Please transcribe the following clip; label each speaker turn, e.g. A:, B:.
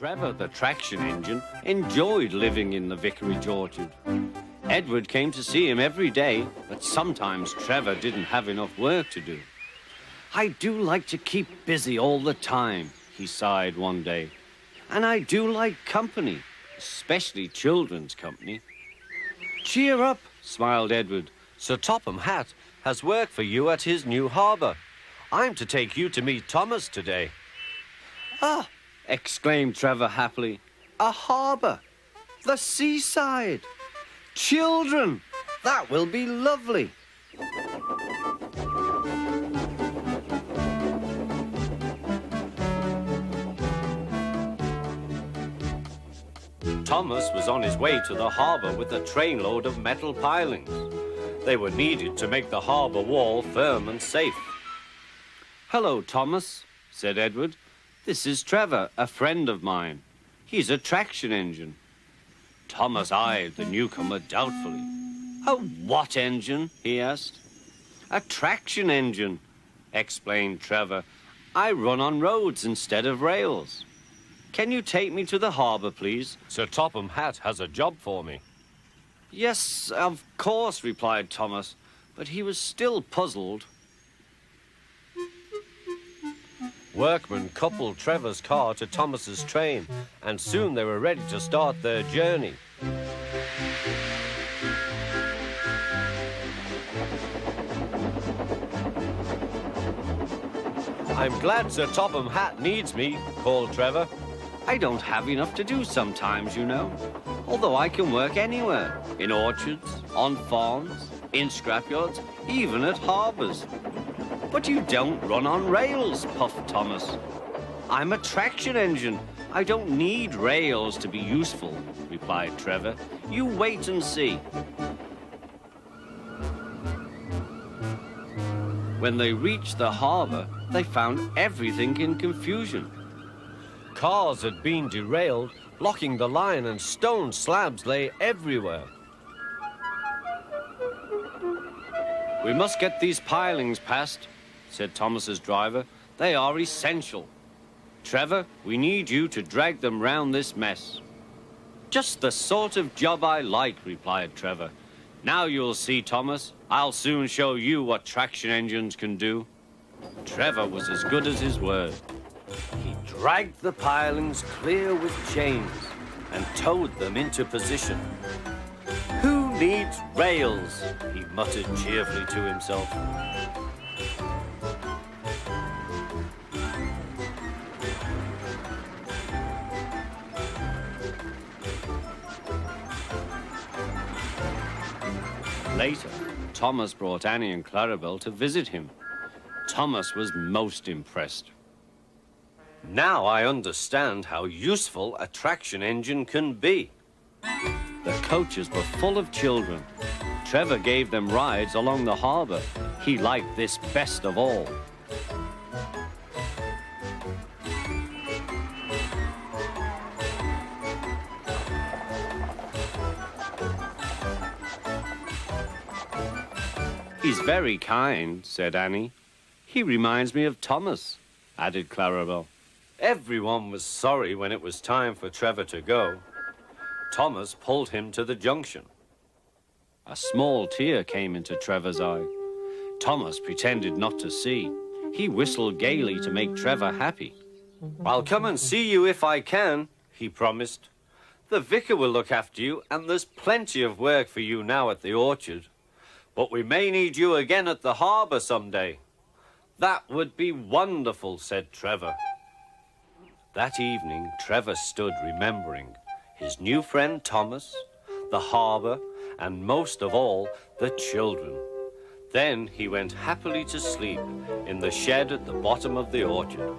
A: Trevor, the traction engine, enjoyed living in the vicarage orchard. Edward came to see him every day, but sometimes Trevor didn't have enough work to do. "I do like to keep busy all the time," he sighed one day. "And I do like company, especially children's company." "Cheer up," smiled Edward.
B: "Sir Topham Hatt has work for you at his new harbour. I'm to take you to meet Thomas today."
A: "Ah!" exclaimed Trevor happily. "A harbour! The seaside! Children! That will be lovely!"
B: Thomas was on his way to the harbour with a trainload of metal pilings. They were needed to make the harbour wall firm and safe.
A: "Hello, Thomas," said Edward. "This is Trevor, a friend of mine. He's a traction engine." Thomas eyed the newcomer doubtfully. "A what engine?" he asked. "A traction engine," explained Trevor. "I run on roads instead of rails. Can you take me to the harbour, please?"
B: Sir Topham Hatt has a job for me.
A: "Yes, of course," replied Thomas, but he was still puzzled.
B: Workmen coupled Trevor's car to Thomas's train, and soon they were ready to start their journey. "I'm glad Sir Topham Hatt needs me," called Trevor.
A: "I don't have enough to do sometimes, you know, although I can work anywhere, in orchards, on farms, in scrapyards, even at harbours." "But you don't run on rails," puffed Thomas. "I'm a traction engine. I don't need rails to be useful," replied Trevor. "You wait and see." When they reached the harbour, they found everything in confusion.
B: Cars had been derailed, blocking the line, and stone slabs lay everywhere.
A: "We must get these pilings past," said Thomas's driver. "They are essential. Trevor, we need you to drag them round this mess." "Just the sort of job I like," replied Trevor. "Now you'll see, Thomas. I'll soon show you what traction engines can do." Trevor was as good as his word. He dragged the pilings clear with chains and towed them into position. "Who needs rails?" he muttered cheerfully to himself. Later, Thomas brought Annie and Clarabel to visit him. Thomas was most impressed.
B: "Now I understand how useful a traction engine can be."
A: The coaches were full of children. Trevor gave them rides along the harbour. He liked this best of all. "He's very kind," said Annie. "He reminds me of Thomas," added Clarabel.
B: Everyone was sorry when it was time for Trevor to go. Thomas pulled him to the junction.
A: A small tear came into Trevor's eye. Thomas pretended not to see. He whistled gaily to make Trevor happy.
B: "I'll come and see you if I can," he promised. "The vicar will look after you, and there's plenty of work for you now at the orchard. But we may need you again at the harbour someday." "That would be wonderful," said Trevor. That evening, Trevor stood remembering his new friend Thomas, the harbour, and most of all, the children. Then he went happily to sleep in the shed at the bottom of the orchard.